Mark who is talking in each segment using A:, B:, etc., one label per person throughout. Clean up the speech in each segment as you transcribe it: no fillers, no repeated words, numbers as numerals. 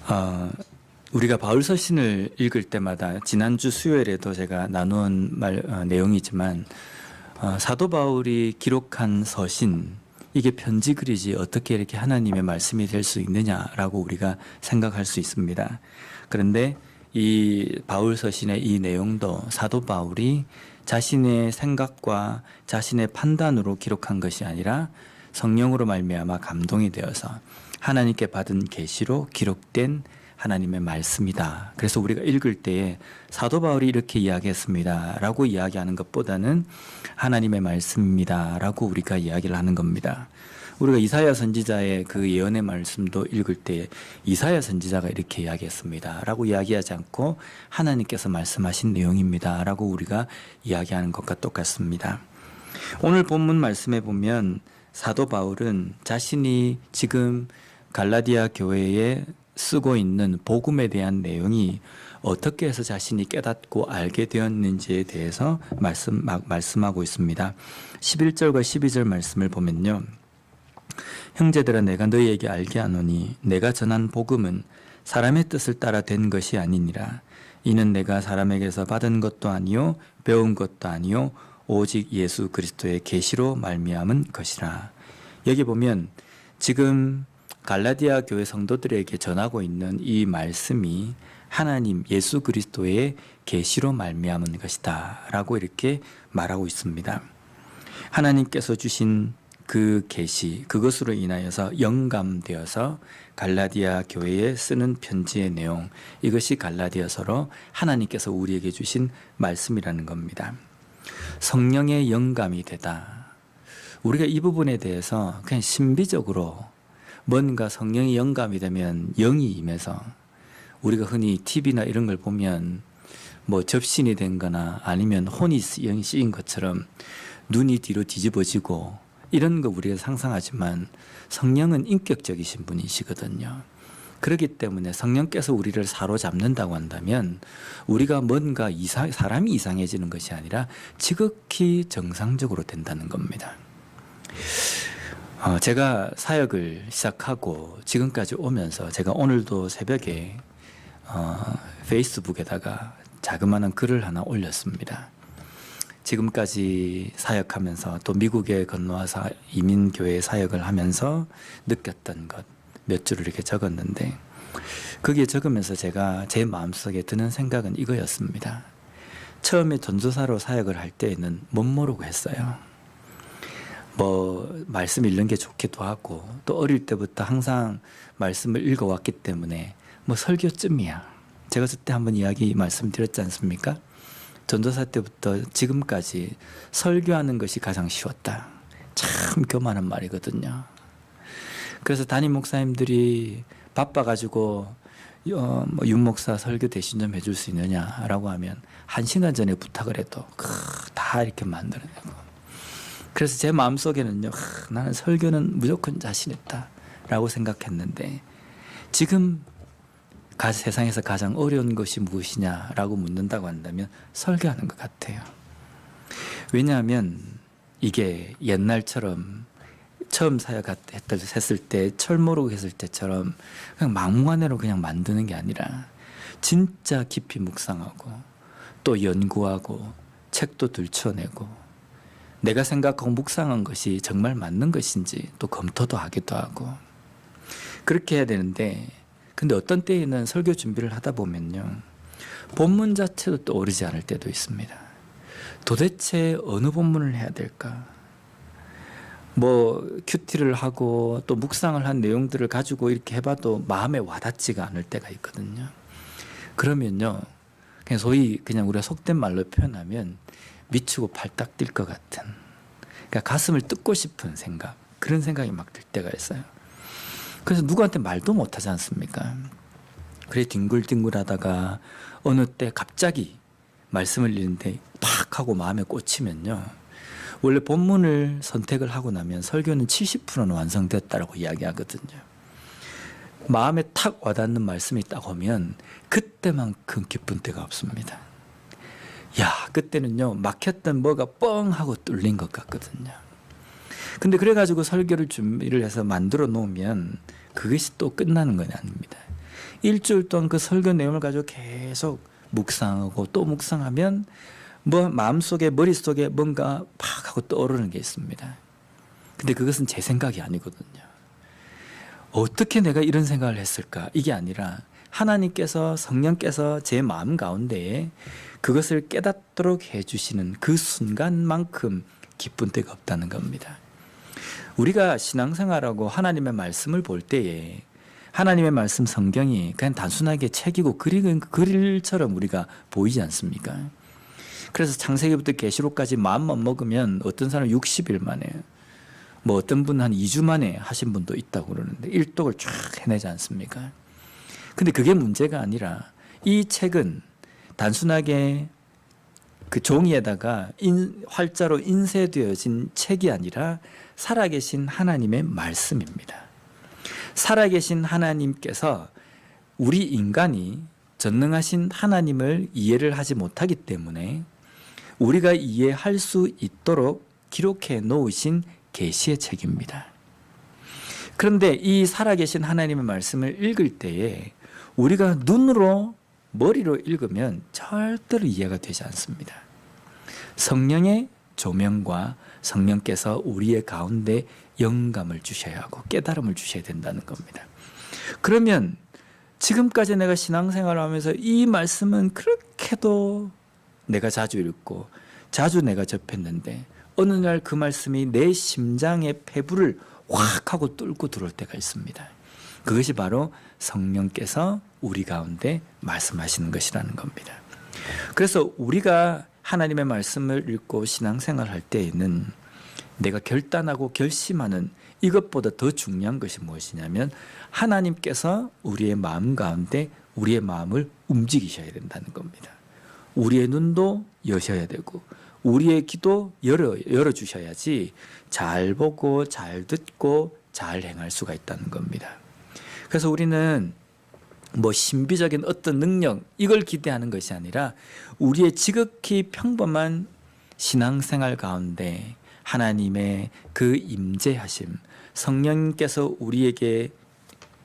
A: 어, 우리가 바울서신을 읽을 때마다 지난주 수요일에도 제가 나눈 내용이지만 사도 바울이 기록한 서신, 이게 편지글이지 어떻게 이렇게 하나님의 말씀이 될 수 있느냐라고 우리가 생각할 수 있습니다. 그런데 이 바울서신의 이 내용도 사도 바울이 자신의 생각과 자신의 판단으로 기록한 것이 아니라 성령으로 말미암아 감동이 되어서 하나님께 받은 계시로 기록된 하나님의 말씀이다. 그래서 우리가 읽을 때에 사도 바울이 이렇게 이야기했습니다 라고 이야기하는 것보다는 하나님의 말씀입니다 라고 우리가 이야기를 하는 겁니다. 우리가 이사야 선지자의 그 예언의 말씀도 읽을 때 이사야 선지자가 이렇게 이야기했습니다 라고 이야기하지 않고 하나님께서 말씀하신 내용입니다 라고 우리가 이야기하는 것과 똑같습니다. 오늘 본문 말씀에 보면 사도 바울은 자신이 지금 갈라디아 교회에 쓰고 있는 복음에 대한 내용이 어떻게 해서 자신이 깨닫고 알게 되었는지에 대해서 말씀하고 있습니다. 11절과 12절 말씀을 보면요. 형제들아, 내가 너희에게 알게 하노니 내가 전한 복음은 사람의 뜻을 따라 된 것이 아니니라. 이는 내가 사람에게서 받은 것도 아니요 배운 것도 아니요 오직 예수 그리스도의 계시로 말미암은 것이라. 여기 보면 지금 갈라디아 교회 성도들에게 전하고 있는 이 말씀이 하나님 예수 그리스도의 계시로 말미암은 것이다 라고 이렇게 말하고 있습니다. 하나님께서 주신 그 계시, 그것으로 인하여서 영감되어서 갈라디아 교회에 쓰는 편지의 내용, 이것이 갈라디아서로 하나님께서 우리에게 주신 말씀이라는 겁니다. 성령의 영감이 되다. 우리가 이 부분에 대해서 그냥 신비적으로 뭔가 성령이 영감이 되면 영이 임해서, 우리가 흔히 TV나 이런 걸 보면 뭐 접신이 된 거나 아니면 혼이 영이 씌인 것처럼 눈이 뒤로 뒤집어지고 이런 거 우리가 상상하지만 성령은 인격적이신 분이시거든요. 그렇기 때문에 성령께서 우리를 사로잡는다고 한다면 우리가 뭔가 사람이 이상해지는 것이 아니라 지극히 정상적으로 된다는 겁니다. 제가 사역을 시작하고 지금까지 오면서 제가 오늘도 새벽에 페이스북에다가 자그마한 글을 하나 올렸습니다. 지금까지 사역하면서 또 미국에 건너와서 이민교회 사역을 하면서 느꼈던 것 몇 줄을 이렇게 적었는데, 거기에 적으면서 제가 제 마음속에 드는 생각은 이거였습니다. 처음에 전도사로 사역을 할 때에는 못 모르고 했어요. 뭐 말씀 읽는 게 좋기도 하고 또 어릴 때부터 항상 말씀을 읽어왔기 때문에 뭐 설교쯤이야. 제가 그때 한번 이야기 말씀드렸지 않습니까? 전도사 때부터 지금까지 설교하는 것이 가장 쉬웠다. 참 교만한 말이거든요. 그래서 담임 목사님들이 바빠가지고 윤 목사 설교 대신 좀 해줄 수 있느냐라고 하면 1시간 전에 부탁을 해도 다 이렇게 만들어내고, 그래서 제 마음속에는요, 나는 설교는 무조건 자신 있다라고 생각했는데, 지금 세상에서 가장 어려운 것이 무엇이냐라고 묻는다고 한다면 설교하는 것 같아요. 왜냐하면 이게 옛날처럼 처음 사역했을 때 철모르고 했을 때처럼 그냥 막무가내로 그냥 만드는 게 아니라 진짜 깊이 묵상하고 또 연구하고 책도 들춰내고 내가 생각하고 묵상한 것이 정말 맞는 것인지 또 검토도 하기도 하고 그렇게 해야 되는데, 근데 어떤 때에는 설교 준비를 하다 보면요, 본문 자체도 떠오르지 않을 때도 있습니다. 도대체 어느 본문을 해야 될까? 뭐 큐티를 하고 또 묵상을 한 내용들을 가지고 이렇게 해봐도 마음에 와닿지가 않을 때가 있거든요. 그러면요, 그냥 소위 그냥 우리가 속된 말로 표현하면 미치고 팔딱 뛸 것 같은, 그러니까 가슴을 뜯고 싶은 생각, 그런 생각이 막 들 때가 있어요. 그래서 누구한테 말도 못하지 않습니까? 그래 뒹굴뒹굴 하다가 어느 때 갑자기 말씀을 읽는데 팍 하고 마음에 꽂히면요, 원래 본문을 선택을 하고 나면 설교는 70%는 완성됐다라고 이야기하거든요. 마음에 탁 와닿는 말씀이 딱 오면 그때만큼 기쁜 때가 없습니다. 야, 그때는요, 막혔던 뭐가 뻥 하고 뚫린 것 같거든요. 근데 그래가지고 설교를 준비를 해서 만들어 놓으면 그것이 또 끝나는 건 아닙니다. 일주일 동안 그 설교 내용을 가지고 계속 묵상하고 또 묵상하면 뭐 마음속에 머릿속에 뭔가 팍 하고 떠오르는 게 있습니다. 근데 그것은 제 생각이 아니거든요. 어떻게 내가 이런 생각을 했을까? 이게 아니라 하나님께서 성령께서 제 마음 가운데에 그것을 깨닫도록 해주시는 그 순간만큼 기쁜 때가 없다는 겁니다. 우리가 신앙생활하고 하나님의 말씀을 볼 때에 하나님의 말씀 성경이 그냥 단순하게 책이고 글처럼 우리가 보이지 않습니까? 그래서 창세기부터 계시록까지 마음만 먹으면 어떤 사람은 60일 만에, 뭐 어떤 분은 한 2주 만에 하신 분도 있다고 그러는데 일독을 쫙 해내지 않습니까? 근데 그게 문제가 아니라 이 책은 단순하게 그 종이에다가 활자로 인쇄되어진 책이 아니라 살아계신 하나님의 말씀입니다. 살아계신 하나님께서 우리 인간이 전능하신 하나님을 이해를 하지 못하기 때문에 우리가 이해할 수 있도록 기록해 놓으신 계시의 책입니다. 그런데 이 살아계신 하나님의 말씀을 읽을 때에 우리가 눈으로 머리로 읽으면 절대로 이해가 되지 않습니다. 성령의 조명과 성령께서 우리의 가운데 영감을 주셔야 하고 깨달음을 주셔야 된다는 겁니다. 그러면 지금까지 내가 신앙생활을 하면서 이 말씀은 그렇게도 내가 자주 읽고 자주 내가 접했는데 어느 날 그 말씀이 내 심장의 폐부를 확 하고 뚫고 들어올 때가 있습니다. 그것이 바로 성령께서 우리 가운데 말씀하시는 것이라는 겁니다. 그래서 우리가 하나님의 말씀을 읽고 신앙생활 할 때에는 내가 결단하고 결심하는 이것보다 더 중요한 것이 무엇이냐면 하나님께서 우리의 마음 가운데 우리의 마음을 움직이셔야 된다는 겁니다. 우리의 눈도 여셔야 되고 우리의 귀도 열어주셔야지 잘 보고 잘 듣고 잘 행할 수가 있다는 겁니다. 그래서 우리는 뭐 신비적인 어떤 능력 이걸 기대하는 것이 아니라 우리의 지극히 평범한 신앙생활 가운데 하나님의 그 임재하심, 성령님께서 우리에게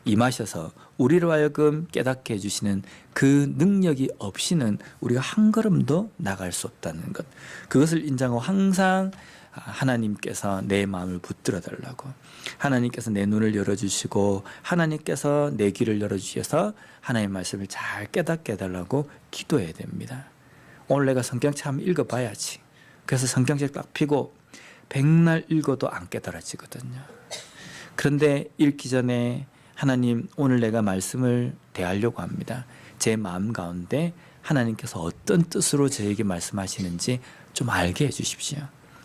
A: 임하셔서 우리로 하여금 깨닫게 해주시는 그 능력이 없이는 우리가 한 걸음도 나갈 수 없다는 것, 그것을 인정하고 항상 하나님께서 내 마음을 붙들어 달라고, 하나님께서 내 눈을 열어주시고 하나님께서 내 귀를 열어주셔서 하나님의 말씀을 잘 깨닫게 해달라고 기도해야 됩니다. 오늘 내가 성경책 한번 읽어봐야지. 그래서 성경책 딱 펴고 백날 읽어도 안 깨달아지거든요. 그런데 읽기 전에 하나님, 오늘 내가 말씀을 대하려고 합니다. 제 마음 가운데 하나님께서 어떤 뜻으로 저에게 말씀하시는지 좀 알게 해주십시오.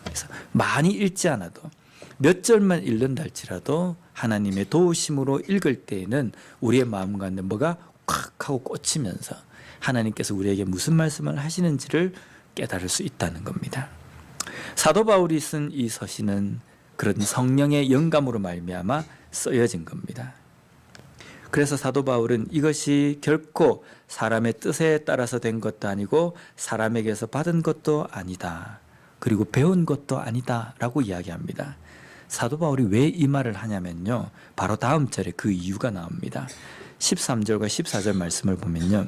A: 그래서 많이 읽지 않아도 몇 절만 읽는다 할지라도 하나님의 도우심으로 읽을 때에는 우리의 마음 가운데 뭐가 콱 하고 꽂히면서 하나님께서 우리에게 무슨 말씀을 하시는지를 깨달을 수 있다는 겁니다. 사도 바울이 쓴 이 서신은 그런 성령의 영감으로 말미암아 쓰여진 겁니다. 그래서 사도 바울은 이것이 결코 사람의 뜻에 따라서 된 것도 아니고 사람에게서 받은 것도 아니다. 그리고 배운 것도 아니다 라고 이야기합니다. 사도 바울이 왜 이 말을 하냐면요, 바로 다음 절에 그 이유가 나옵니다. 13절과 14절 말씀을 보면요,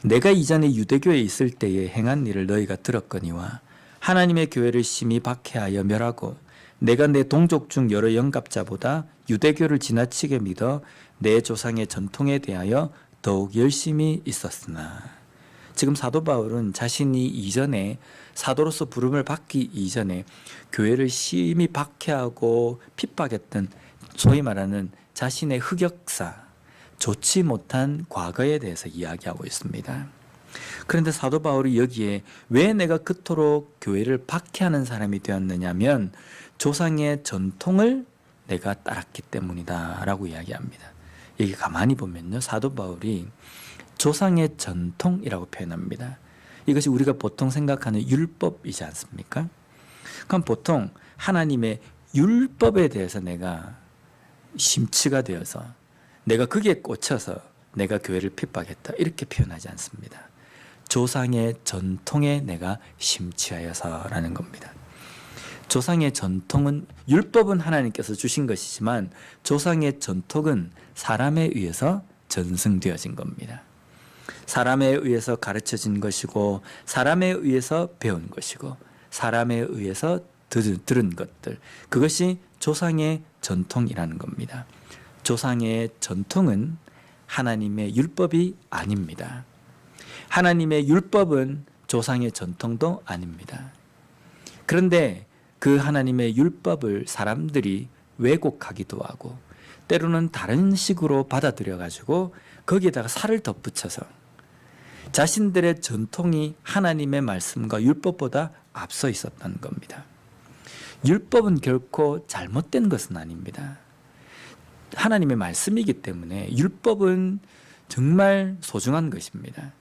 A: 내가 이전에 유대교에 있을 때에 행한 일을 너희가 들었거니와 하나님의 교회를 심히 박해하여 멸하고 내가 내 동족 중 여러 영갑자보다 유대교를 지나치게 믿어 내 조상의 전통에 대하여 더욱 열심히 있었으나, 지금 사도 바울은 자신이 이전에 사도로서 부름을 받기 이전에 교회를 심히 박해하고 핍박했던 소위 말하는 자신의 흑역사, 좋지 못한 과거에 대해서 이야기하고 있습니다. 그런데 사도 바울이 여기에 왜 내가 그토록 교회를 박해하는 사람이 되었느냐면 조상의 전통을 내가 따랐기 때문이다 라고 이야기합니다. 여기 가만히 보면요, 사도 바울이 조상의 전통이라고 표현합니다. 이것이 우리가 보통 생각하는 율법이지 않습니까? 그럼 보통 하나님의 율법에 대해서 내가 심취가 되어서 내가 거기에 꽂혀서 내가 교회를 핍박했다 이렇게 표현하지 않습니다. 조상의 전통에 내가 심취하여서라는 겁니다. 조상의 전통은, 율법은 하나님께서 주신 것이지만 조상의 전통은 사람에 의해서 전승되어진 겁니다. 사람에 의해서 가르쳐진 것이고 사람에 의해서 배운 것이고 사람에 의해서 들은 것들, 그것이 조상의 전통이라는 겁니다. 조상의 전통은 하나님의 율법이 아닙니다. 하나님의 율법은 조상의 전통도 아닙니다. 그런데 그 하나님의 율법을 사람들이 왜곡하기도 하고 때로는 다른 식으로 받아들여 가지고 거기에다가 살을 덧붙여서 자신들의 전통이 하나님의 말씀과 율법보다 앞서 있었다는 겁니다. 율법은 결코 잘못된 것은 아닙니다. 하나님의 말씀이기 때문에 율법은 정말 소중한 것입니다.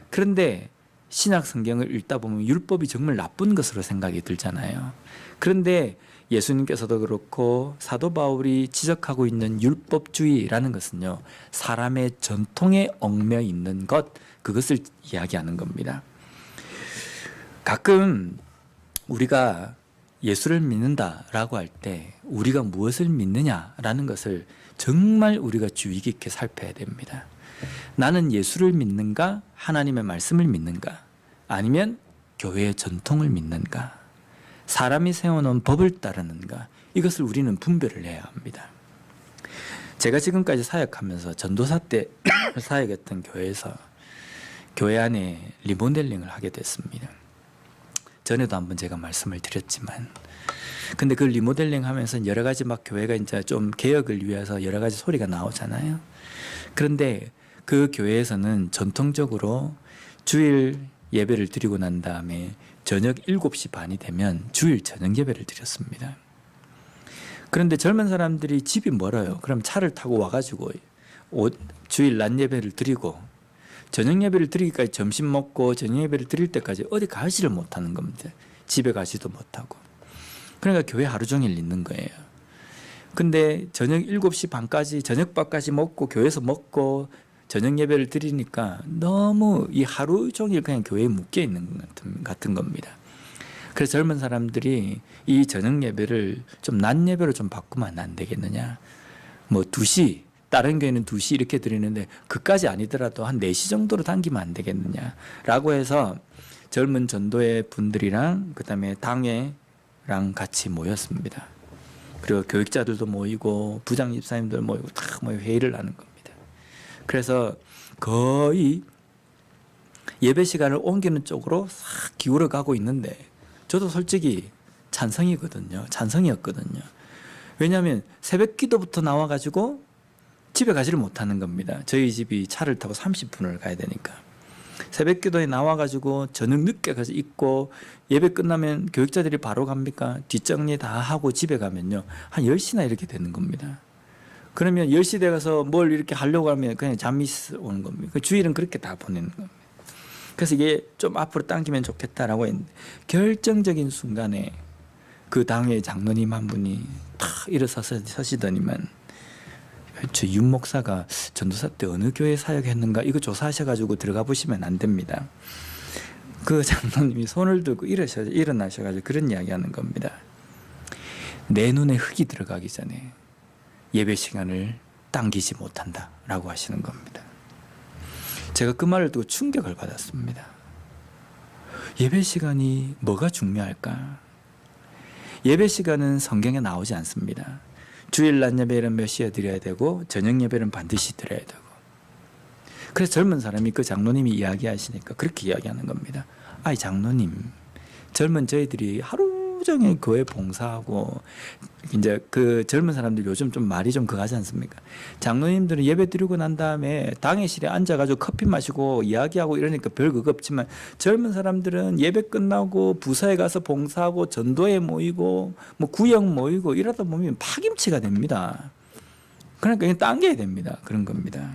A: 그런데 신약 성경을 읽다 보면 율법이 정말 나쁜 것으로 생각이 들잖아요. 그런데 예수님께서도 그렇고 사도 바울이 지적하고 있는 율법주의라는 것은요, 사람의 전통에 얽매여 있는 것, 그것을 이야기하는 겁니다. 가끔 우리가 예수를 믿는다라고 할 때 우리가 무엇을 믿느냐라는 것을 정말 우리가 주의 깊게 살펴야 됩니다. 나는 예수를 믿는가? 하나님의 말씀을 믿는가? 아니면 교회의 전통을 믿는가? 사람이 세워놓은 법을 따르는가? 이것을 우리는 분별을 해야 합니다. 제가 지금까지 사역하면서 전도사 때 사역했던 교회에서 교회 안에 리모델링을 하게 됐습니다. 전에도 한번 제가 말씀을 드렸지만, 근데 그 리모델링 하면서 여러 가지 막 교회가 이제 좀 개혁을 위해서 여러 가지 소리가 나오잖아요. 그런데 그 교회에서는 전통적으로 주일 예배를 드리고 난 다음에 저녁 7시 반이 되면 주일 저녁 예배를 드렸습니다. 그런데 젊은 사람들이 집이 멀어요. 그럼 차를 타고 와가지고 주일 낮 예배를 드리고 저녁 예배를 드리기까지 점심 먹고 저녁 예배를 드릴 때까지 어디 가지를 못하는 겁니다. 집에 가지도 못하고. 그러니까 교회 하루 종일 있는 거예요. 근데 저녁 7시 반까지 저녁밥까지 먹고 교회에서 먹고 저녁 예배를 드리니까 너무 이 하루 종일 그냥 교회에 묶여 있는 것 같은 겁니다. 그래서 젊은 사람들이 이 저녁 예배를 좀 낮 예배로 좀 바꾸면 안 되겠느냐. 뭐 2시, 다른 교회는 2시 이렇게 드리는데 그까지 아니더라도 한 4시 정도로 당기면 안 되겠느냐라고 해서 젊은 전도회 분들이랑 그다음에 당회랑 같이 모였습니다. 그리고 교육자들도 모이고 부장 집사님들 모이고 다 모여 회의를 하는 겁니다. 그래서 거의 예배 시간을 옮기는 쪽으로 싹 기울어 가고 있는데 저도 솔직히 찬성이었거든요. 왜냐하면 새벽 기도부터 나와가지고 집에 가지를 못하는 겁니다. 저희 집이 차를 타고 30분을 가야 되니까. 새벽 기도에 나와가지고 저녁 늦게 가서 있고 예배 끝나면 교육자들이 바로 갑니까? 뒷정리 다 하고 집에 가면요. 한 10시나 이렇게 되는 겁니다. 그러면 10시 돼 가서 뭘 이렇게 하려고 하면 그냥 잠이 오는 겁니다. 그 주일은 그렇게 다 보내는 겁니다. 그래서 이게 좀 앞으로 당기면 좋겠다라고 했는데 결정적인 순간에 그 당회 장로님 한 분이 탁 일어서시더니만 저 윤 목사가 전도사 때 어느 교회 사역했는가 이거 조사하셔가지고 들어가 보시면 안 됩니다. 그 장로님이 손을 들고 일어나셔가지고 그런 이야기하는 겁니다. 내 눈에 흙이 들어가기 전에 예배 시간을 당기지 못한다라고 하시는 겁니다. 제가 그 말을 듣고 충격을 받았습니다. 예배 시간이 뭐가 중요할까? 예배 시간은 성경에 나오지 않습니다. 주일 낮 예배는 몇 시에 드려야 되고 저녁 예배는 반드시 드려야 되고. 그래서 젊은 사람이 그 장로님이 이야기하시니까 그렇게 이야기하는 겁니다. 아이 장로님, 젊은 저희들이 하루 종일 교회 봉사하고 이제 그 젊은 사람들 요즘 좀 말이 좀 그하지 않습니까? 장로님들은 예배 드리고 난 다음에 당회실에 앉아가지고 커피 마시고 이야기하고 이러니까 별 그거 없지만 젊은 사람들은 예배 끝나고 부서에 가서 봉사하고 전도에 모이고 뭐 구역 모이고 이러다 보면 파김치가 됩니다. 그러니까 이게 당겨야 됩니다. 그런 겁니다.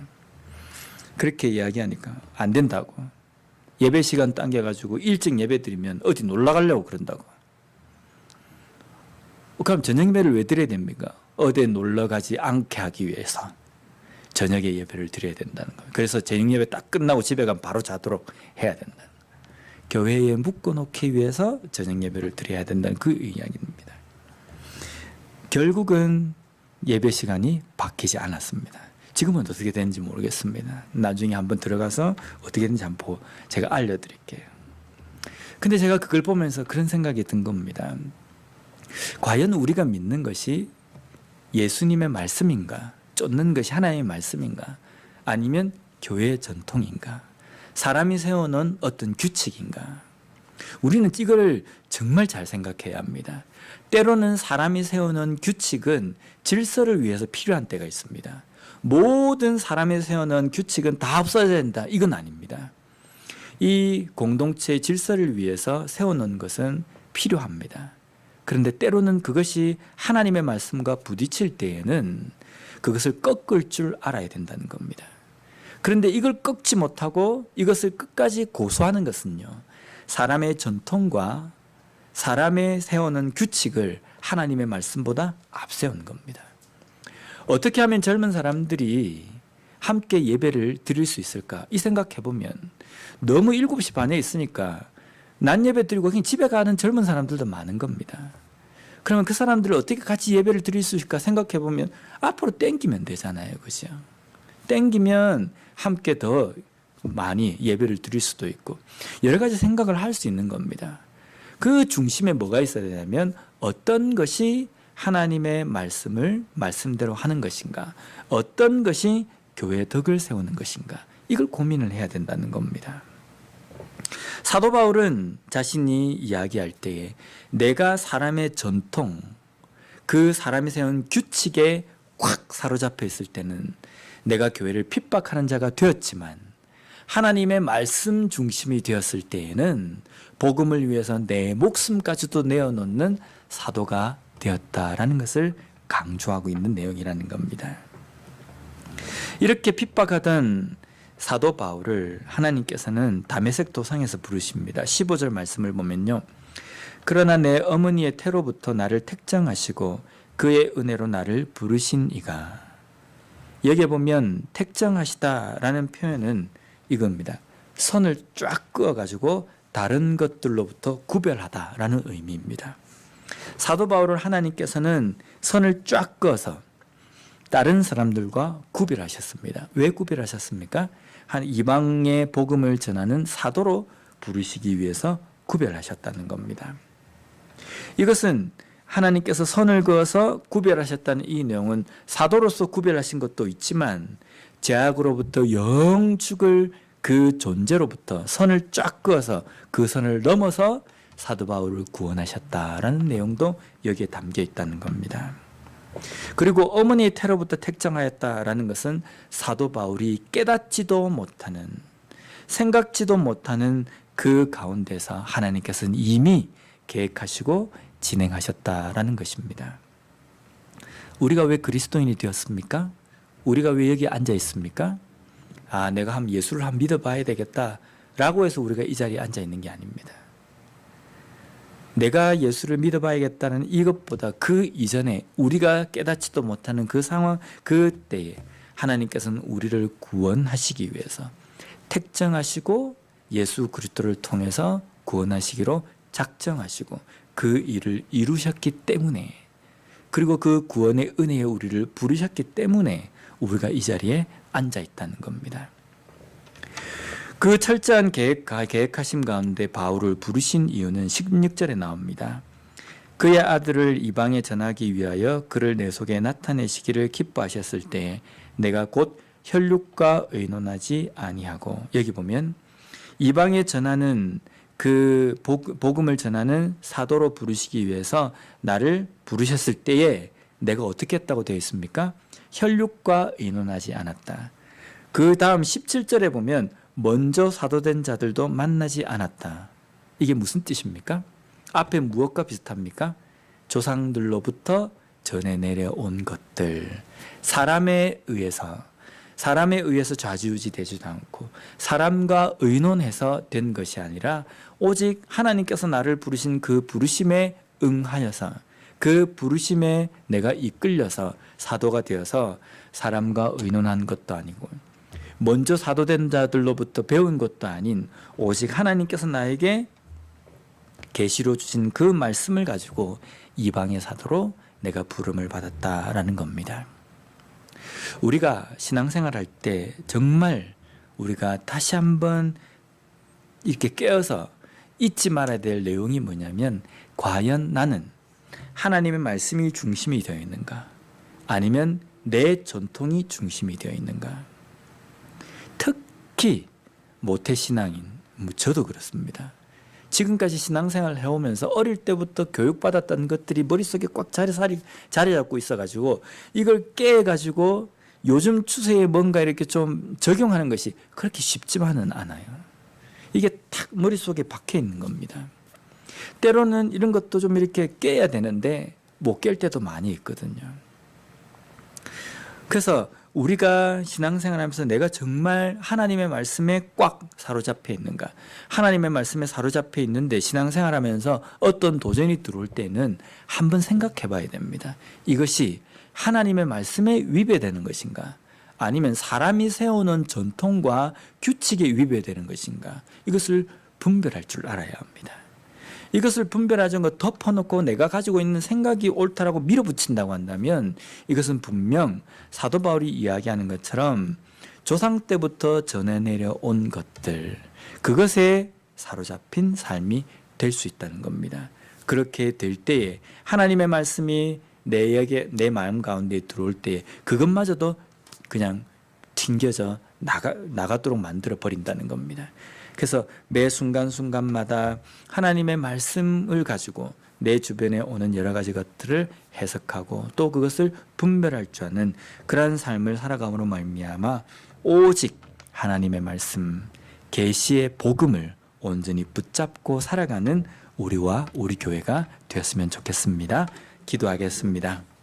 A: 그렇게 이야기하니까 안 된다고. 예배 시간 당겨가지고 일찍 예배 드리면 어디 놀러 가려고 그런다고. 그럼 저녁 예배를 왜 드려야 됩니까? 어디 놀러 가지 않게 하기 위해서 저녁에 예배를 드려야 된다는 거예요. 그래서 저녁 예배 딱 끝나고 집에 가면 바로 자도록 해야 된다는 거예요. 교회에 묶어놓기 위해서 저녁 예배를 드려야 된다는 그 결국은 예배 시간이 바뀌지 않았습니다. 지금은 어떻게 되는지 모르겠습니다. 나중에 한번 들어가서 어떻게 되는지 한번 제가 알려드릴게요. 근데 제가 그걸 보면서 그런 생각이 든 겁니다. 과연 우리가 믿는 것이 예수님의 말씀인가? 쫓는 것이 하나님의 말씀인가? 아니면 교회의 전통인가? 사람이 세워놓은 어떤 규칙인가? 우리는 이걸 정말 잘 생각해야 합니다. 때로는 사람이 세워놓은 규칙은 질서를 위해서 필요한 때가 있습니다. 모든 사람이 세워놓은 규칙은 다 없어야 된다. 이건 아닙니다. 이 공동체의 질서를 위해서 세워놓은 것은 필요합니다. 그런데 때로는 그것이 하나님의 말씀과 부딪힐 때에는 그것을 꺾을 줄 알아야 된다는 겁니다. 그런데 이걸 꺾지 못하고 이것을 끝까지 고수하는 것은요, 사람의 전통과 사람의 세워놓은 규칙을 하나님의 말씀보다 앞세운 겁니다. 어떻게 하면 젊은 사람들이 함께 예배를 드릴 수 있을까? 이 생각해 보면 너무 7시 반에 있으니까 낮 예배 드리고 그냥 집에 가는 젊은 사람들도 많은 겁니다. 그러면 그 사람들을 어떻게 같이 예배를 드릴 수 있을까 생각해 보면 앞으로 땡기면 되잖아요. 그죠? 땡기면 함께 더 많이 예배를 드릴 수도 있고 여러 가지 생각을 할 수 있는 겁니다. 그 중심에 뭐가 있어야 되냐면 어떤 것이 하나님의 말씀을 말씀대로 하는 것인가, 어떤 것이 교회의 덕을 세우는 것인가, 이걸 고민을 해야 된다는 겁니다. 사도 바울은 자신이 이야기할 때에 내가 사람의 전통, 그 사람이 세운 규칙에 확 사로잡혀 있을 때는 내가 교회를 핍박하는 자가 되었지만 하나님의 말씀 중심이 되었을 때에는 복음을 위해서 내 목숨까지도 내어놓는 사도가 되었다라는 것을 강조하고 있는 내용이라는 겁니다. 이렇게 핍박하던 사도 바울을 하나님께서는 다메섹 도상에서 부르십니다. 15절 말씀을 보면요. 그러나 내 어머니의 태로부터 나를 택정하시고 그의 은혜로 나를 부르신 이가. 여기에 보면 택정하시다라는 표현은 이겁니다. 선을 쫙 그어가지고 다른 것들로부터 구별하다라는 의미입니다. 사도 바울을 하나님께서는 선을 쫙 그어서 다른 사람들과 구별하셨습니다. 왜 구별하셨습니까? 한 이방의 복음을 전하는 사도로 부르시기 위해서 구별하셨다는 겁니다. 이것은 하나님께서 선을 그어서 구별하셨다는 이 내용은 사도로서 구별하신 것도 있지만 죄악으로부터 영 죽을 그 존재로부터 선을 쫙 그어서 그 선을 넘어서 사도 바울을 구원하셨다라는 내용도 여기에 담겨 있다는 겁니다. 그리고 어머니의 태로부터 택정하였다라는 것은 사도 바울이 깨닫지도 못하는, 생각지도 못하는 그 가운데서 하나님께서는 이미 계획하시고 진행하셨다라는 것입니다. 우리가 왜 그리스도인이 되었습니까? 우리가 왜 여기 앉아 있습니까? 아, 내가 한번 예수를 한번 믿어봐야 되겠다라고 해서 우리가 이 자리에 앉아 있는 게 아닙니다. 내가 예수를 믿어봐야겠다는 이것보다 그 이전에 우리가 깨닫지도 못하는 그 상황, 그때에 하나님께서는 우리를 구원하시기 위해서 택정하시고 예수 그리스도를 통해서 구원하시기로 작정하시고 그 일을 이루셨기 때문에, 그리고 그 구원의 은혜에 우리를 부르셨기 때문에 우리가 이 자리에 앉아 있다는 겁니다. 그 철저한 계획하심 가운데 바울을 부르신 이유는 16절에 나옵니다. 그의 아들을 이방에 전하기 위하여 그를 내 속에 나타내시기를 기뻐하셨을 때에 내가 곧 혈육과 의논하지 아니하고, 여기 보면 이방에 전하는 그 복음을 전하는 사도로 부르시기 위해서 나를 부르셨을 때에 내가 어떻게 했다고 되어 있습니까? 혈육과 의논하지 않았다. 그 다음 17절에 보면 먼저 사도된 자들도 만나지 않았다. 이게 무슨 뜻입니까? 앞에 무엇과 비슷합니까? 조상들로부터 전해 내려온 것들, 사람에 의해서 좌지우지 되지도 않고 사람과 의논해서 된 것이 아니라 오직 하나님께서 나를 부르신 그 부르심에 응하여서, 그 부르심에 내가 이끌려서 사도가 되어서 사람과 의논한 것도 아니고 먼저 사도된 자들로부터 배운 것도 아닌 오직 하나님께서 나에게 계시로 주신 그 말씀을 가지고 이방의 사도로 내가 부름을 받았다라는 겁니다. 우리가 신앙생활 할 때 정말 우리가 다시 한번 이렇게 깨어서 잊지 말아야 될 내용이 뭐냐면, 과연 나는 하나님의 말씀이 중심이 되어 있는가, 아니면 내 전통이 중심이 되어 있는가. 특히 모태신앙인 저도 그렇습니다. 지금까지 신앙생활을 해오면서 어릴 때부터 교육받았던 것들이 머릿속에 꽉 자리 잡고 있어가지고 이걸 깨가지고 요즘 추세에 뭔가 이렇게 좀 적용하는 것이 그렇게 쉽지만은 않아요. 이게 탁 머릿속에 박혀 있는 겁니다. 때로는 이런 것도 좀 이렇게 깨야 되는데 못 깰 때도 많이 있거든요. 그래서 우리가 신앙생활하면서 내가 정말 하나님의 말씀에 꽉 사로잡혀 있는가, 하나님의 말씀에 사로잡혀 있는데 신앙생활하면서 어떤 도전이 들어올 때는 한번 생각해 봐야 됩니다. 이것이 하나님의 말씀에 위배되는 것인가, 아니면 사람이 세우는 전통과 규칙에 위배되는 것인가, 이것을 분별할 줄 알아야 합니다. 이것을 분별하지 것 덮어놓고 내가 가지고 있는 생각이 옳다라고 밀어붙인다고 한다면 이것은 분명 사도 바울이 이야기하는 것처럼 조상 때부터 전해 내려온 것들, 그것에 사로잡힌 삶이 될 수 있다는 겁니다. 그렇게 될 때에 하나님의 말씀이 내 마음 가운데 들어올 때에 그것마저도 그냥 튕겨져 나가도록 만들어 버린다는 겁니다. 그래서 매 순간순간마다 하나님의 말씀을 가지고 내 주변에 오는 여러 가지 것들을 해석하고 또 그것을 분별할 줄 아는 그러한 삶을 살아감으로 말미암아 오직 하나님의 말씀, 계시의 복음을 온전히 붙잡고 살아가는 우리와 우리 교회가 되었으면 좋겠습니다. 기도하겠습니다.